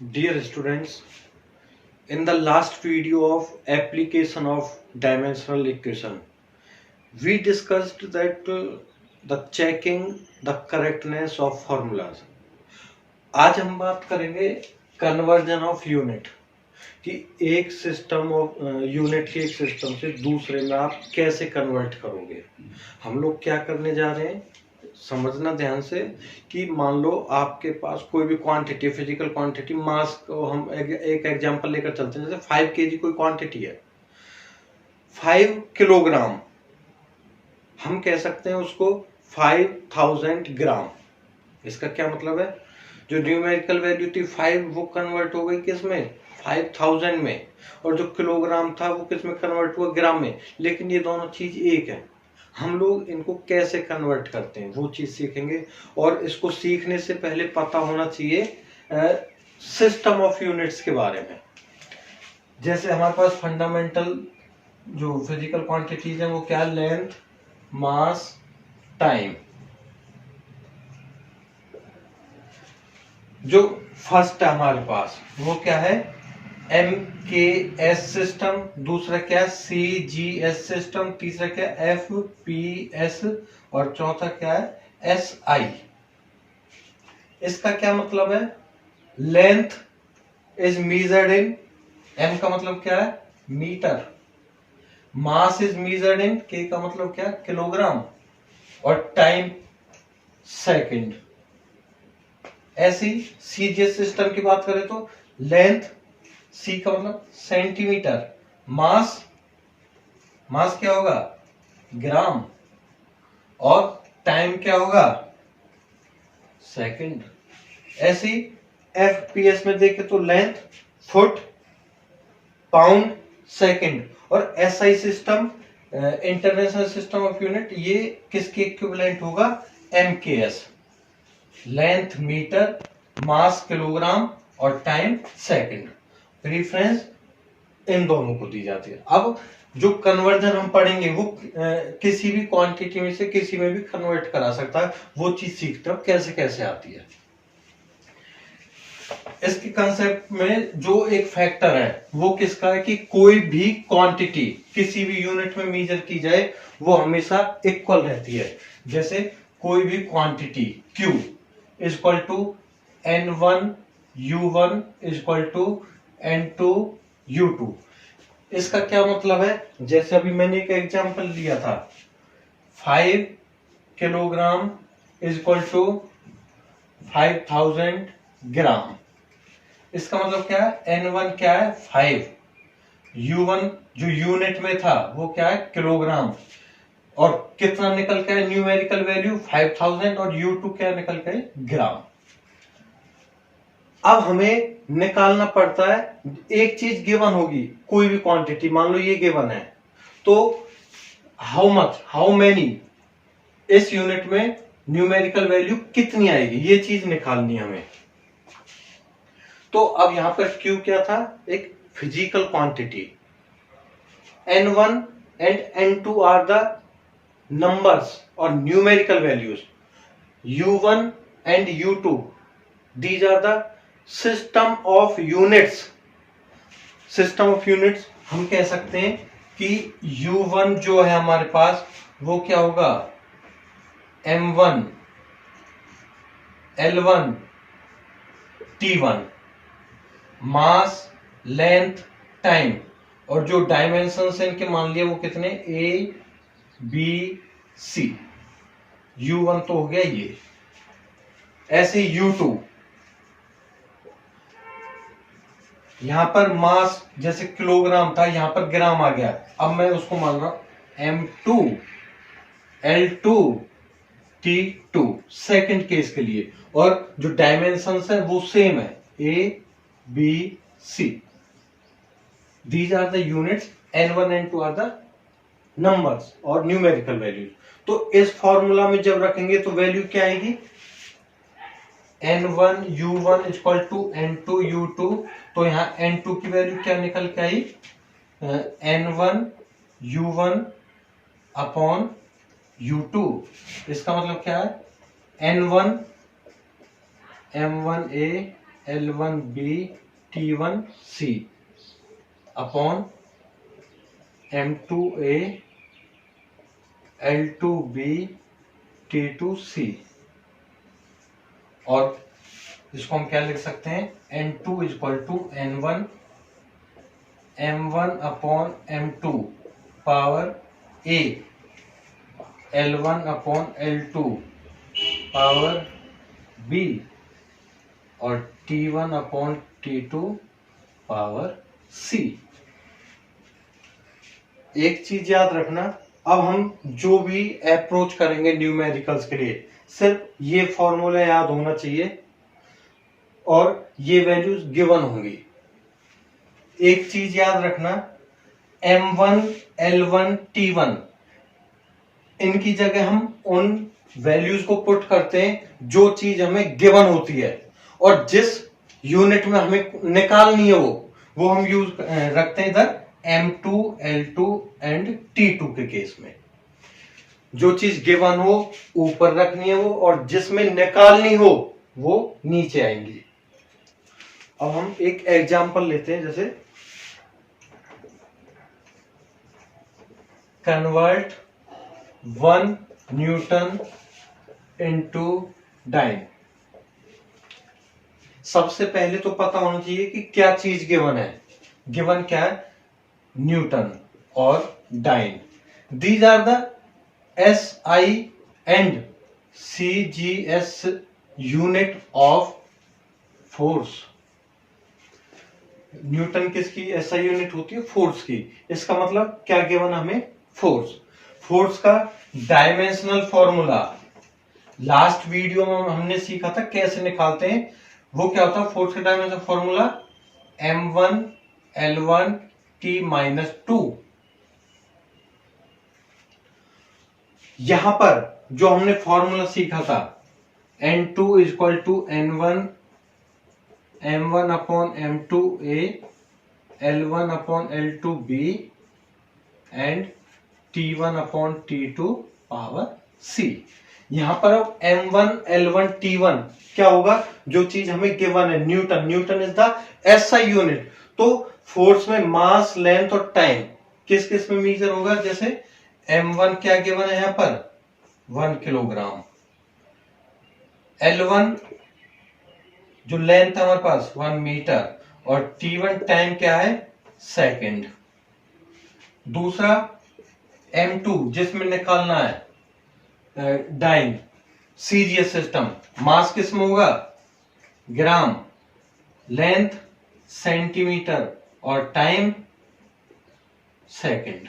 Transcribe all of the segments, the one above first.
Dear students, in the last video of application of dimensional equation, we discussed that the checking the correctness of formulas. आज हम बात करेंगे conversion of unit कि एक system of unit के एक system से दूसरे में आप कैसे कन्वर्ट करोगे। हम लोग क्या करने जा रहे हैं, समझना ध्यान से कि मान लो आपके पास कोई भी क्वांटिटी, फिजिकल क्वांटिटी, मास को हम एक एग्जांपल लेकर चलते हैं। जैसे 5 kg कोई क्वांटिटी है, 5 किलोग्राम, हम कह सकते हैं उसको 5000 ग्राम। इसका क्या मतलब है, जो न्यूमेरिकल वैल्यू थी 5 वो कन्वर्ट हो गई किस में, 5000 में, और जो किलोग्राम था वो किस में कन्वर्ट हुआ, ग्राम में। लेकिन ये दोनों चीज एक है। हम लोग इनको कैसे कन्वर्ट करते हैं वो चीज सीखेंगे। और इसको सीखने से पहले पता होना चाहिए सिस्टम ऑफ यूनिट्स के बारे में। जैसे हमारे पास फंडामेंटल जो फिजिकल क्वांटिटीज हैं वो क्या, लेंथ, मास, टाइम। जो फर्स्ट है हमारे पास वो क्या है, MKS सिस्टम, दूसरा क्या है CGS सिस्टम, तीसरा क्या है FPS, और चौथा क्या है SI। इसका क्या मतलब है, length is measured in, M का मतलब क्या है metre, mass is measured in, K का मतलब क्या है किलोग्राम, और टाइम सेकंड। ऐसी CGS सिस्टम की बात करें तो लेंथ, C का मतलब सेंटीमीटर, मास क्या होगा ग्राम, और टाइम क्या होगा सेकंड। ऐसी FPS में देखें तो लेंथ फुट, पाउंड, सेकंड। और SI system, international system of unit, ये किसके इक्विवेलेंट होगा, MKS, लेंथ मीटर, मास किलोग्राम, और टाइम सेकंड। प्रीफरेंस इन दोनों को दी जाती है। अब जो कन्वर्जन हम पढ़ेंगे वो किसी भी क्वांटिटी में से किसी में भी कन्वर्ट करा सकता है, वो चीज सीखते हो कैसे कैसे आती है। इसके कंसेप्ट में जो एक फैक्टर है वो किसका है कि कोई भी क्वांटिटी किसी भी यूनिट में मेजर की जाए वो हमेशा इक्वल रहती है। जैसे कोई भी quantity Q is equal to N1 U1 is equal to N2 U2। इसका क्या मतलब है, जैसे अभी मैंने एक एग्जांपल लिया था, 5 किलोग्राम इज इक्वल टू 5000 ग्राम। इसका मतलब क्या है, N1 क्या है 5, U1 जो यूनिट में था वो क्या है किलोग्राम, और कितना निकल के न्यूमेरिकल वैल्यू 5000, और U2 क्या निकल के ग्राम। अब हमें निकालना पड़ता है, एक चीज गिवन होगी, कोई भी क्वांटिटी मान लो ये गिवन है, तो हाउ मच, हाउ मेनी, इस यूनिट में न्यूमेरिकल वैल्यू कितनी आएगी, ये चीज निकालनी है हमें। तो अब यहां पर Q क्या था, एक physical quantity, N1 and N2 are the numbers और numerical values, U1 and U2 these are the system of units. System of units हम कह सकते हैं कि U1 जो है हमारे पास वो क्या होगा, M1 L1 T1, मास, लेंथ, टाइम, और जो डायमेंशन इनके मान लिए वो कितने ABC। U1 तो हो गया ये। ऐसे U2, यहां पर मास जैसे किलोग्राम था, यहां पर ग्राम आ गया, अब मैं उसको मान रहा हूं M2 L2 T2 second case के लिए, और जो डायमेंशन है वो सेम है ABC। These are the units, N1 N2 are the numbers और न्यूमेरिकल वैल्यूज। तो इस फॉर्मूला में जब रखेंगे तो वैल्यू क्या आएगी, N1 U1 equal to N2 U2, तो यहाँ N2 की वैल्यू क्या निकल के आई, N1 U1 अपॉन U2। इसका मतलब क्या है, N1 M1A L1B T1C upon M2A L2B T2C, और इसको हम क्या लिख सकते हैं, N2 equal to N1 M1 upon M2 power A L1 upon L2 power B और T1 upon T2 power C। एक चीज याद रखना, अब हम जो भी अप्रोच करेंगे न्यूमेरिकल्स के लिए, सिर्फ ये फॉर्मूला याद होना चाहिए और ये वैल्यूज गिवन होंगी। एक चीज याद रखना, M1 L1 T1 इनकी जगह हम उन वैल्यूज को पुट करते हैं जो चीज हमें गिवन होती है, और जिस यूनिट में हमें निकालनी है वो हम यूज रखते हैं इधर M2 L2 एंड T2 के केस में। जो चीज गिवन हो ऊपर रखनी है वो, और जिसमें निकालनी हो वो नीचे आएंगी। अब हम एक एग्जांपल लेते हैं, जैसे कन्वर्ट 1 न्यूटन इनटू डाइन। सबसे पहले तो पता होना चाहिए कि क्या चीज गिवन है। गिवन क्या है, न्यूटन और dyne. These are the SI and CGS unit of force. न्यूटन किसकी SI यूनिट होती है, फोर्स की। इसका मतलब क्या गिवन हमें, फोर्स। फोर्स का डायमेंशनल फॉर्मूला लास्ट वीडियो में हमने सीखा था कैसे निकालते हैं। वो क्या होता है, फोर्स का dimensional formula M1 L1 T-2। यहां पर जो हमने फॉर्मूला सीखा था N2 equal to N1 M1 upon M2A L1 upon L2B and T1 upon T2 power C। यहां पर अब M1 L1 T1 क्या होगा, जो चीज हमें गिवन है, Newton. Newton is the SI unit. तो फोर्स में मास, लेंथ और टाइम किस किस में मेजर होगा। जैसे M1 क्या गिवन है यहां पर, 1 किलोग्राम। L1 जो लेंथ है हमारे पास 1 मीटर, और T1 टाइम क्या है, सेकंड। दूसरा M2 जिसमें निकालना है डाइन, CGS सिस्टम। मास किस में होगा, ग्राम, लेंथ सेंटीमीटर और टाइम सेकंड।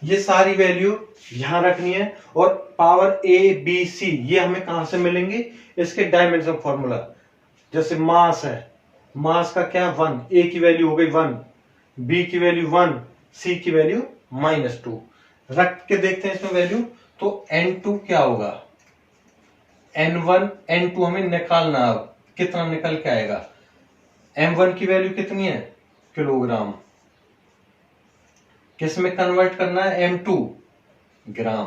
ये सारी वैल्यू यहां रखनी है। और पावर ABC ये हमें कहां से मिलेंगे, इसके डायमेंशन फॉर्मूला। जैसे मास है, मास का क्या 1, A की वैल्यू हो गई 1, B की वैल्यू 1, C की वैल्यू -2। रख के देखते हैं इसमें वैल्यू। तो N2 क्या होगा, N1 N2 हमें निकालना, अब कितना निकल के आएगा। M1 की वैल्यू कितनी है, किलोग्राम। किस में कन्वर्ट करना है, M2 ग्राम।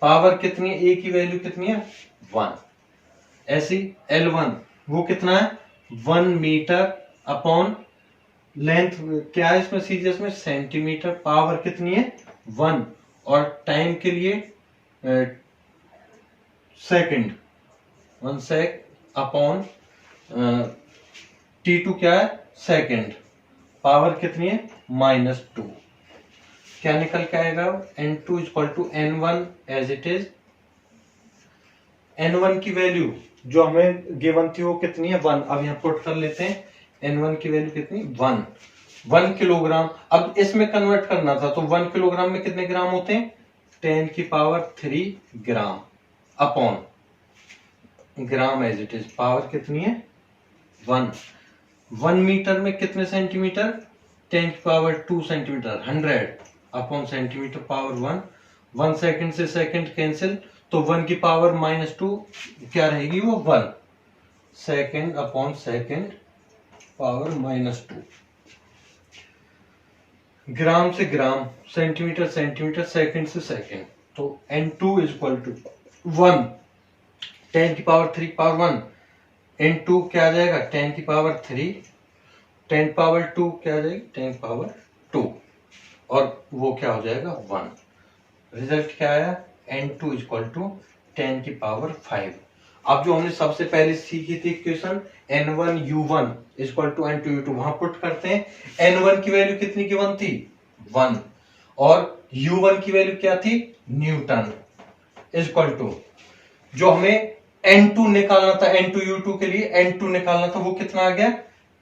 पावर कितनी है, A की वैल्यू कितनी है, 1। ऐसी L1 वो कितना है, 1 मीटर अपॉन लेंथ क्या है इसमें, सीजीएस में सेंटीमीटर। पावर कितनी है, 1, और टाइम के लिए सेकंड, 1 सेक अपॉन T2 क्या है, सेकंड। पावर कितनी है, -2। क्या निकल के आएगा, N2 equal to N1 as it is. N1 की वैल्यू जो हमें गिवन थी वो कितनी है, 1। अब यहाँ पुट कर लेते हैं, N1 की वैल्यू कितनी, 1 किलोग्राम। अब इसमें कन्वर्ट करना था, तो 1 किलोग्राम में कितने ग्राम होते हैं, 10 की power 3 gram upon gram as it is. Power कितनी है, 1 मीटर में कितने सेंटीमीटर, 10 की power 2 centimetre, 100 upon centimetre power 1 second से सेकंड कैंसिल, तो 1 की पावर -2 क्या रहेगी, वो 1 second upon second power -2। Gram से ग्राम, सेंटीमीटर सेंटीमीटर, सेकंड से सेकंड। तो N2 इक्वल टू 1, 10 की पावर 3 पावर 1 इनटू क्या आ जाएगा 10⁻³ 10⁻² क्या आ जाएगी 10⁻², और वो क्या हो जाएगा 1। रिजल्ट क्या आया n2 = 10⁵। अब जो हमने सबसे पहले सीखी थी इक्वेशन n1u1 = n2u2, वहां पुट करते हैं। n1 की वैल्यू कितनी गिवन थी 1, और u1 की वैल्यू क्या थी न्यूटन, इक्वल टू जो हमें n2 निकालना था, n2u2 के लिए n2 निकालना था, वो कितना आ गया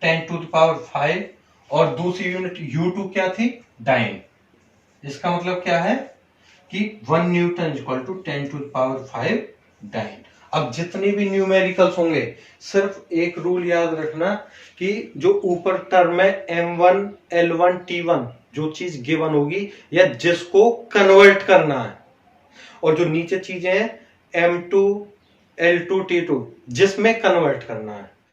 10⁵, और दूसरी यूनिट u2 क्या थी डाइन। इसका मतलब क्या है कि 1 न्यूटन = 10⁵ डाइन। अब जितने भी न्यूमेरिकल्स होंगे सिर्फ एक रूल याद रखना कि जो ऊपर टर्म है m1 l1 t1, जो चीज गिवन होगी या जिसको कन्वर्ट करना है, और जो नीचे चीजें हैं m2 l2 t2 जिसमें कन्वर्ट करना है,